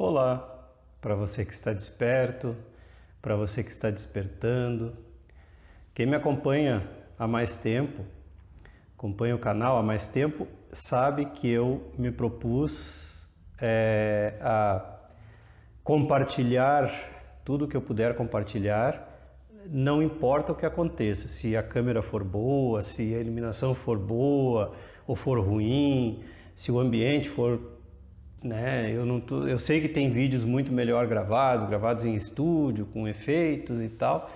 Olá, para você que está desperto, para você que está despertando. Quem me acompanha há mais tempo, acompanha o canal há mais tempo, sabe que eu me propus a compartilhar tudo que eu puder compartilhar, não importa o que aconteça, se a câmera for boa, se a iluminação for boa ou for ruim, se o ambiente for, né, eu sei que tem vídeos muito melhor gravados em estúdio, com efeitos e tal,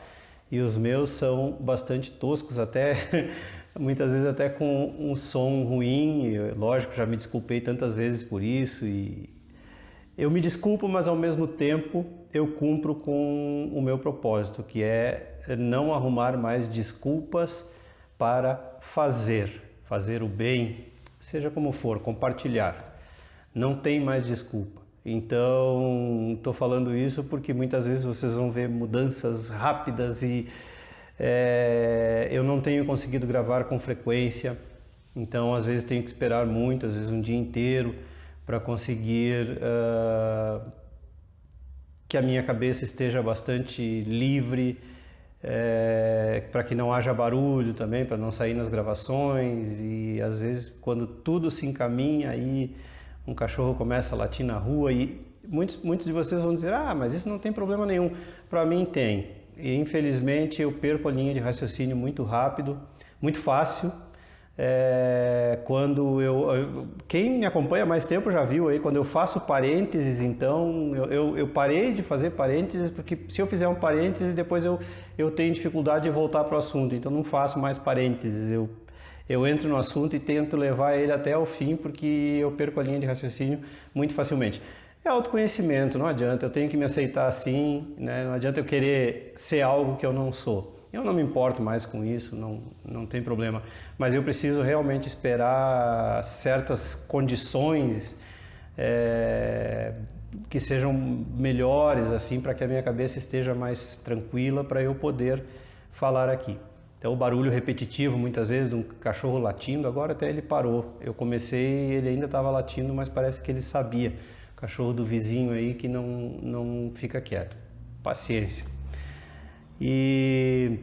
e os meus são bastante toscos, até muitas vezes até com um som ruim. Lógico, já me desculpei tantas vezes por isso e eu me desculpo, mas ao mesmo tempo eu cumpro com o meu propósito, que é não arrumar mais desculpas para fazer o bem, seja como for, compartilhar. Não tem mais desculpa. Então, estou falando isso porque muitas vezes vocês vão ver mudanças rápidas e eu não tenho conseguido gravar com frequência. Então, às vezes tenho que esperar muito, às vezes um dia inteiro, para conseguir que a minha cabeça esteja bastante livre, para que não haja barulho também, para não sair nas gravações. E às vezes, quando tudo se encaminha, aí um cachorro começa a latir na rua e muitos de vocês vão dizer: ah, mas isso não tem problema nenhum. Para mim tem. E infelizmente eu perco a linha de raciocínio muito rápido, muito fácil. Quando quem me acompanha há mais tempo já viu aí, quando eu faço parênteses, então eu parei de fazer parênteses, porque se eu fizer um parênteses, depois eu tenho dificuldade de voltar para o assunto, então não faço mais parênteses, eu entro no assunto e tento levar ele até o fim, porque eu perco a linha de raciocínio muito facilmente. É autoconhecimento, não adianta, eu tenho que me aceitar assim, né? Não adianta eu querer ser algo que eu não sou. Eu não me importo mais com isso, não tem problema, mas eu preciso realmente esperar certas condições que sejam melhores, assim, para que a minha cabeça esteja mais tranquila, para eu poder falar aqui. Então, o barulho repetitivo, muitas vezes, de um cachorro latindo, agora até ele parou. Eu comecei, ele ainda estava latindo, mas parece que ele sabia. O cachorro do vizinho aí que não fica quieto. Paciência. E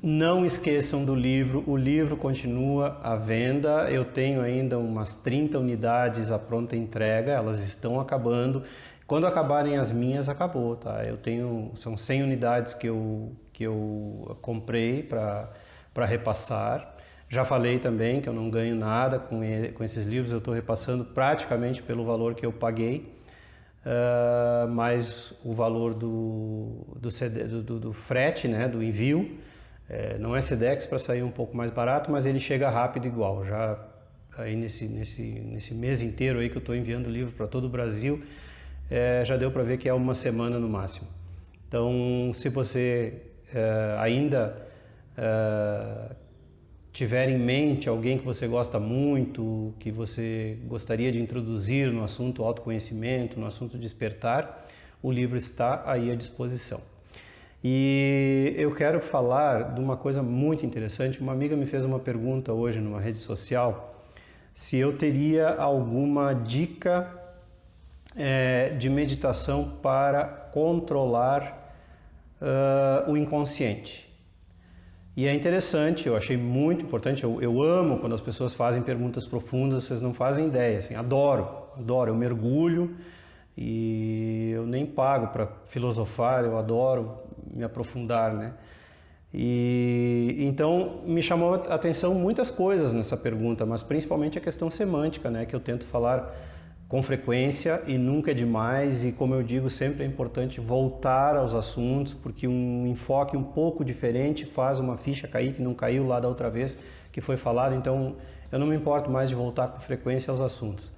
não esqueçam do livro, o livro continua à venda, eu tenho ainda umas 30 unidades à pronta entrega, elas estão acabando. Quando acabarem as minhas, acabou, tá? São 100 unidades que eu comprei para repassar. Já falei também que eu não ganho nada com esses livros, eu estou repassando praticamente pelo valor que eu paguei. Mais o valor do frete, né, do envio. Não é Sedex para sair um pouco mais barato, mas ele chega rápido igual. Já aí nesse mês inteiro aí que eu estou enviando livro para todo o Brasil, já deu para ver que é uma semana no máximo. Então, se você ainda tiver em mente alguém que você gosta muito, que você gostaria de introduzir no assunto autoconhecimento, no assunto despertar, o livro está aí à disposição. E eu quero falar de uma coisa muito interessante. Uma amiga me fez uma pergunta hoje numa rede social, se eu teria alguma dica de meditação para controlar o inconsciente. E é interessante, eu achei muito importante, eu amo quando as pessoas fazem perguntas profundas, vocês não fazem ideia, assim, adoro, eu mergulho e eu nem pago para filosofar, eu adoro me aprofundar, né? E então me chamou a atenção muitas coisas nessa pergunta, mas principalmente a questão semântica, né, que eu tento falar com frequência e nunca é demais, e como eu digo, sempre é importante voltar aos assuntos, porque um enfoque um pouco diferente faz uma ficha cair que não caiu lá da outra vez que foi falado. Então eu não me importo mais de voltar com frequência aos assuntos.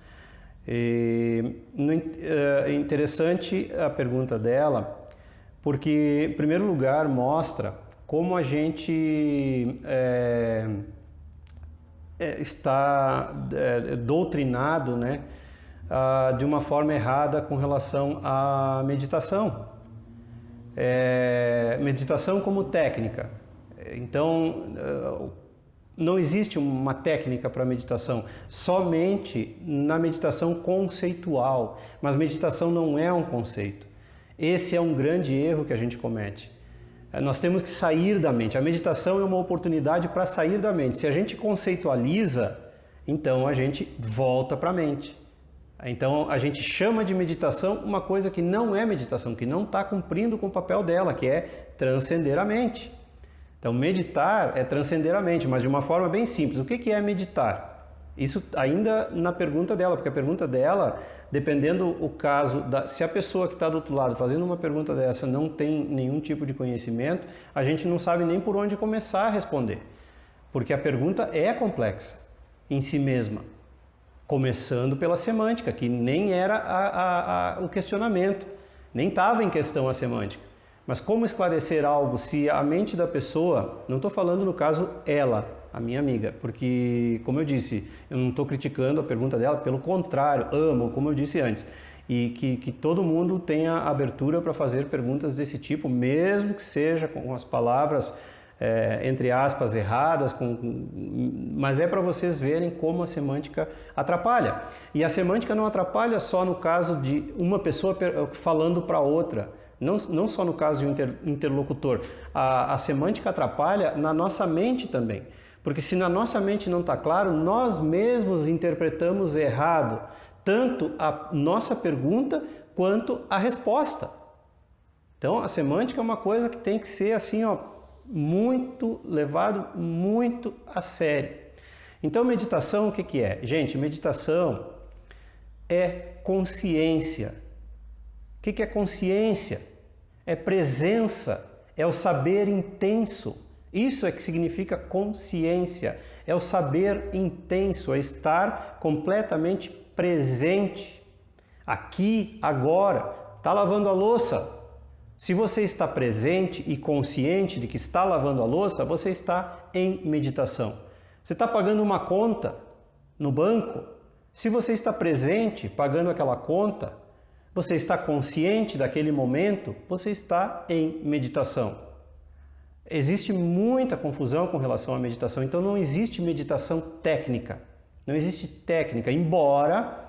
É interessante a pergunta dela, porque em primeiro lugar mostra como a gente está doutrinado, né, de uma forma errada com relação à meditação. Meditação como técnica. Então, não existe uma técnica para meditação, somente na meditação conceitual, mas meditação não é um conceito. Esse é um grande erro que a gente comete. Nós temos que sair da mente. A meditação é uma oportunidade para sair da mente. Se a gente conceitualiza, então a gente volta para a mente. Então a gente chama de meditação uma coisa que não é meditação, que não está cumprindo com o papel dela, que é transcender a mente. Então meditar é transcender a mente, mas de uma forma bem simples. O que é meditar? Isso ainda na pergunta dela, porque a pergunta dela, dependendo o caso, se a pessoa que está do outro lado fazendo uma pergunta dessa não tem nenhum tipo de conhecimento, a gente não sabe nem por onde começar a responder, porque a pergunta é complexa em si mesma, começando pela semântica, que nem era o questionamento, nem estava em questão a semântica. Mas como esclarecer algo se a mente da pessoa, não estou falando no caso ela, a minha amiga, porque, como eu disse, eu não estou criticando a pergunta dela, pelo contrário, amo, como eu disse antes, e que todo mundo tenha abertura para fazer perguntas desse tipo, mesmo que seja com as palavras, entre aspas, erradas, mas é para vocês verem como a semântica atrapalha. E a semântica não atrapalha só no caso de uma pessoa falando para outra, não só no caso de um interlocutor. A semântica atrapalha na nossa mente também. Porque se na nossa mente não está claro, nós mesmos interpretamos errado tanto a nossa pergunta quanto a resposta. Então a semântica é uma coisa que tem que ser assim, ó, levado muito a sério. Então meditação o que é? Gente, meditação é consciência. O que é consciência? É presença, é o saber intenso. Isso é que significa consciência. É o saber intenso, é estar completamente presente. Aqui, agora. Está lavando a louça. Se você está presente e consciente de que está lavando a louça, você está em meditação. Você está pagando uma conta no banco. Se você está presente pagando aquela conta, você está consciente daquele momento, você está em meditação. Existe muita confusão com relação à meditação, então não existe meditação técnica. Não existe técnica, embora,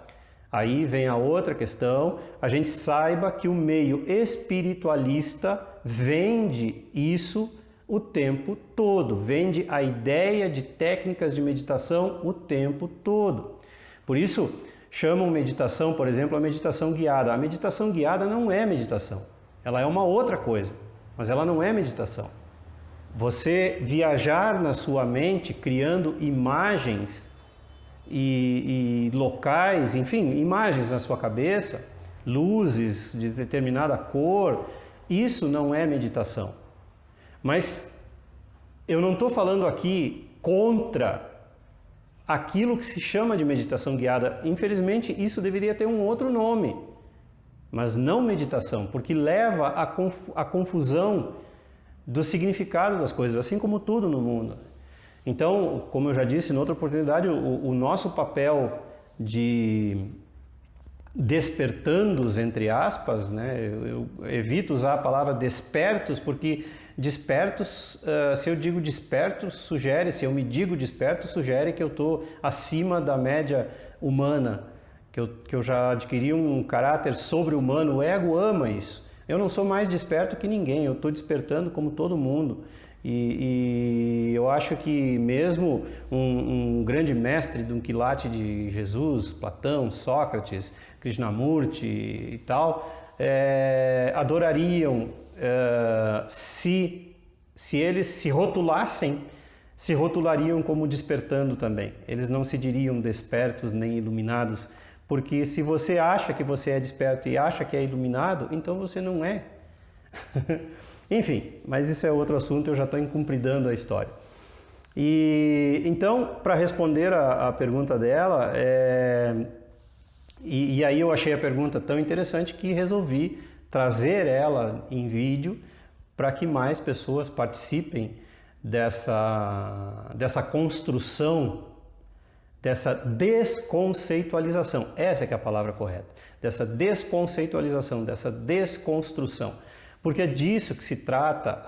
aí vem a outra questão, a gente saiba que o meio espiritualista vende isso o tempo todo, vende a ideia de técnicas de meditação o tempo todo. Por isso, chamam meditação, por exemplo, a meditação guiada. A meditação guiada não é meditação. Ela é uma outra coisa, mas ela não é meditação. Você viajar na sua mente criando imagens e locais, enfim, imagens na sua cabeça, luzes de determinada cor, isso não é meditação. Mas eu não estou falando aqui contra aquilo que se chama de meditação guiada. Infelizmente, isso deveria ter um outro nome, mas não meditação, porque leva à confusão do significado das coisas, assim como tudo no mundo. Então, como eu já disse em outra oportunidade, o nosso papel de despertandos, entre aspas, né? Eu evito usar a palavra despertos, porque despertos, se eu digo despertos, se eu me digo desperto, sugere que eu estou acima da média humana, que eu já adquiri um caráter sobre-humano. O ego ama isso. Eu não sou mais desperto que ninguém, eu estou despertando como todo mundo. E eu acho que mesmo um grande mestre de um quilate de Jesus, Platão, Sócrates, Krishnamurti e tal, adorariam se eles se rotulariam como despertando também. Eles não se diriam despertos nem iluminados, porque se você acha que você é desperto e acha que é iluminado, então você não é. Enfim, mas isso é outro assunto, eu já estou incumpridando a história. E então, para responder a pergunta dela, e aí eu achei a pergunta tão interessante que resolvi trazer ela em vídeo para que mais pessoas participem dessa construção, dessa desconceitualização. Essa é que é a palavra correta. Dessa desconceitualização, dessa desconstrução. Porque é disso que se trata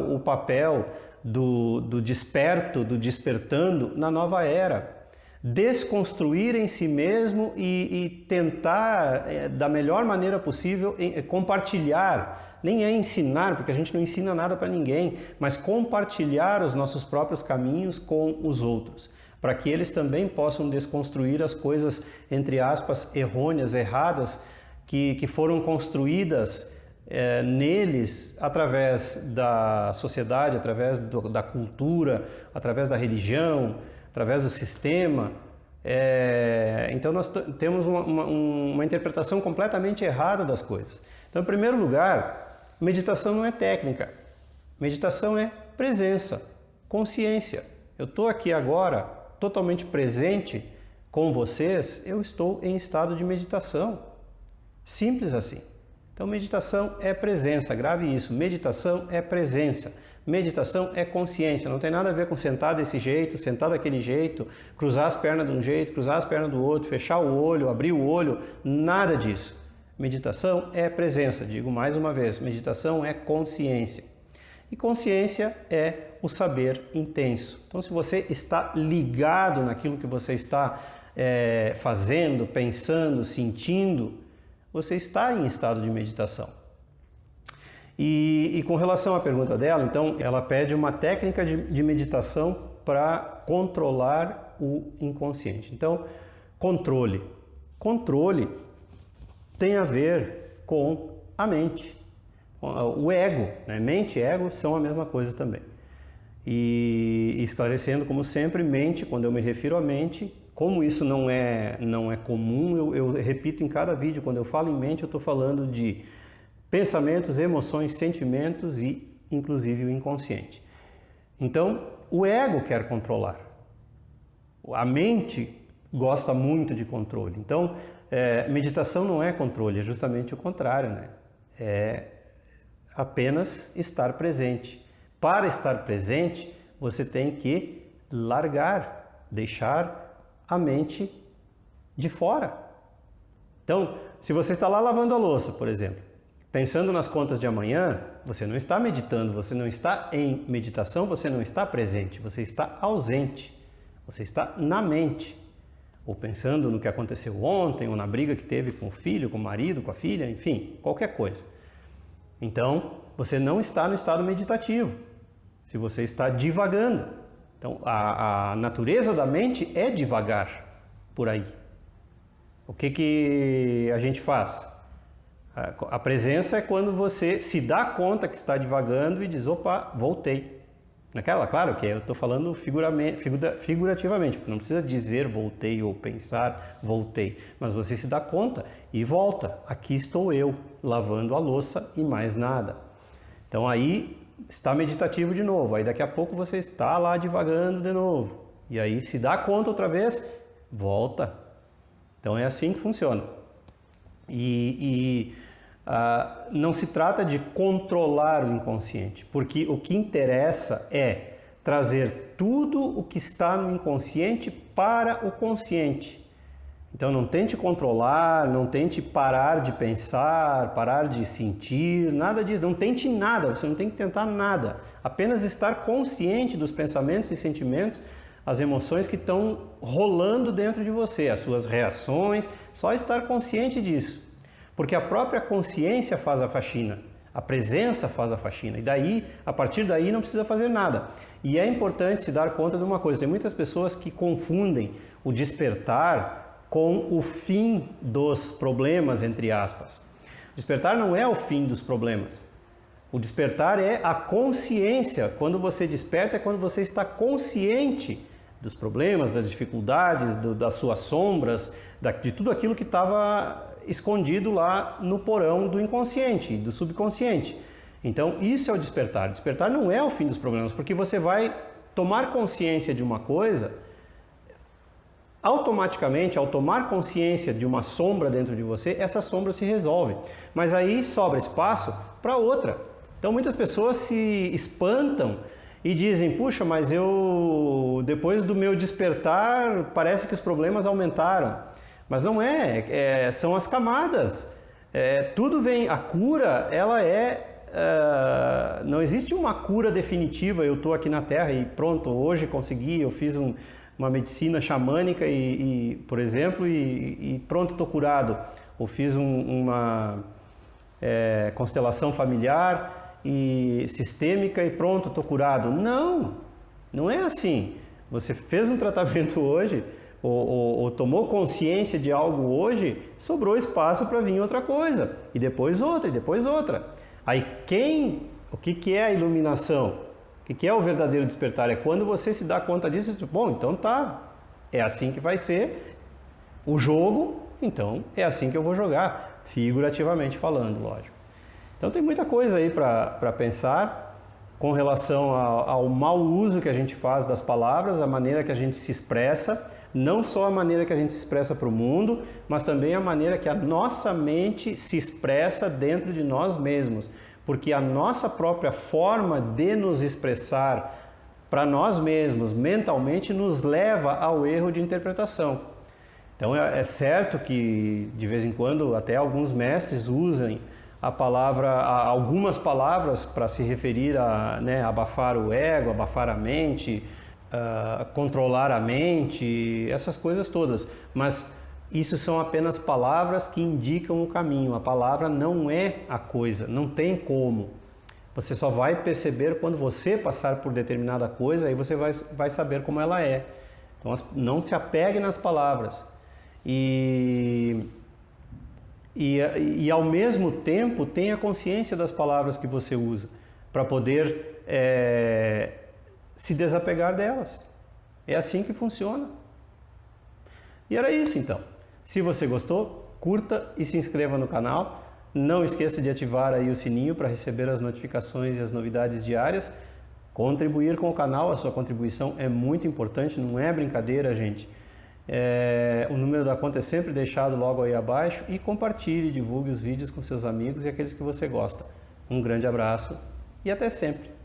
o papel do desperto, do despertando na nova era. Desconstruir em si mesmo e tentar, da melhor maneira possível, compartilhar. Nem é ensinar, porque a gente não ensina nada para ninguém, mas compartilhar os nossos próprios caminhos com os outros, para que eles também possam desconstruir as coisas, entre aspas, errôneas, erradas, que foram construídas neles através da sociedade, através da cultura, através da religião, através do sistema. Então nós temos uma interpretação completamente errada das coisas. Então, em primeiro lugar, meditação não é técnica, meditação é presença, consciência. Eu estou aqui agora, totalmente presente com vocês, eu estou em estado de meditação. Simples assim. Então, meditação é presença, grave isso, meditação é presença. Meditação é consciência, não tem nada a ver com sentar desse jeito, sentar daquele jeito, cruzar as pernas de um jeito, cruzar as pernas do outro, fechar o olho, abrir o olho, nada disso. Meditação é presença, digo mais uma vez, meditação é consciência. E consciência é o saber intenso. Então, se você está ligado naquilo que você está fazendo, pensando, sentindo, você está em estado de meditação. E com relação à pergunta dela, então, ela pede uma técnica de meditação para controlar o inconsciente. Então, controle. Controle tem a ver com a mente. O ego, né? Mente e ego são a mesma coisa também. E esclarecendo, como sempre, mente, quando eu me refiro à mente, como isso não é comum, eu repito em cada vídeo, quando eu falo em mente, eu estou falando de pensamentos, emoções, sentimentos e, inclusive, o inconsciente. Então, o ego quer controlar. A mente gosta muito de controle. Então, meditação não é controle, é justamente o contrário, né? É apenas estar presente. Para estar presente, você tem que largar, deixar a mente de fora. Então, se você está lá lavando a louça, por exemplo, pensando nas contas de amanhã, você não está meditando, você não está em meditação, você não está presente, você está ausente, você está na mente, ou pensando no que aconteceu ontem, ou na briga que teve com o filho, com o marido, com a filha, enfim, qualquer coisa. Então, você não está no estado meditativo, se você está divagando. Então, a natureza da mente é divagar por aí. O que a gente faz? A presença é quando você se dá conta que está divagando e diz, opa, voltei. Naquela, claro que eu estou falando figurativamente, porque não precisa dizer voltei ou pensar voltei, mas você se dá conta e volta. Aqui estou eu, lavando a louça e mais nada. Então aí está meditativo de novo, aí daqui a pouco você está lá divagando de novo. E aí se dá conta outra vez, volta. Então é assim que funciona. Não se trata de controlar o inconsciente, porque o que interessa é trazer tudo o que está no inconsciente para o consciente. Então não tente controlar, não tente parar de pensar, parar de sentir, nada disso, não tente nada, você não tem que tentar nada. Apenas estar consciente dos pensamentos e sentimentos, as emoções que estão rolando dentro de você, as suas reações, só estar consciente disso. Porque a própria consciência faz a faxina, a presença faz a faxina, e daí, a partir daí não precisa fazer nada. E é importante se dar conta de uma coisa, tem muitas pessoas que confundem o despertar com o fim dos problemas, entre aspas. Despertar não é o fim dos problemas. O despertar é a consciência. Quando você desperta é quando você está consciente dos problemas, das dificuldades, das suas sombras, de tudo aquilo que estava escondido lá no porão do inconsciente, do subconsciente. Então, isso é o despertar. Despertar não é o fim dos problemas, porque você vai tomar consciência de uma coisa, automaticamente, ao tomar consciência de uma sombra dentro de você, essa sombra se resolve. Mas aí sobra espaço para outra. Então, muitas pessoas se espantam e dizem, puxa, mas depois do meu despertar, parece que os problemas aumentaram. Mas não são as camadas. Tudo vem, a cura, ela é não existe uma cura definitiva, eu estou aqui na Terra e pronto, hoje consegui, eu fiz uma medicina xamânica por exemplo, e pronto, estou curado. Ou fiz uma constelação familiar e sistêmica e pronto, estou curado. Não, não é assim. Você fez um tratamento hoje, ou tomou consciência de algo hoje, sobrou espaço para vir outra coisa, e depois outra, e depois outra. Aí o que é a iluminação? O que é o verdadeiro despertar? É quando você se dá conta disso e diz, bom, então tá, é assim que vai ser o jogo, então é assim que eu vou jogar, figurativamente falando, lógico. Então tem muita coisa aí para pensar com relação ao mau uso que a gente faz das palavras, a maneira que a gente se expressa, não só a maneira que a gente se expressa para o mundo, mas também a maneira que a nossa mente se expressa dentro de nós mesmos. Porque a nossa própria forma de nos expressar para nós mesmos, mentalmente, nos leva ao erro de interpretação. Então é certo que de vez em quando até alguns mestres usem algumas palavras para se referir a abafar o ego, abafar a mente, controlar a mente, essas coisas todas. Mas isso são apenas palavras que indicam o caminho. A palavra não é a coisa, não tem como. Você só vai perceber quando você passar por determinada coisa, aí você vai saber como ela é. Então não se apegue nas palavras. E ao mesmo tempo tenha consciência das palavras que você usa, para poder se desapegar delas. É assim que funciona. E era isso então. Se você gostou, curta e se inscreva no canal. Não esqueça de ativar aí o sininho para receber as notificações e as novidades diárias. Contribuir com o canal, a sua contribuição é muito importante, não é brincadeira, gente. O número da conta é sempre deixado logo aí abaixo e compartilhe e divulgue os vídeos com seus amigos e aqueles que você gosta. Um grande abraço e até sempre!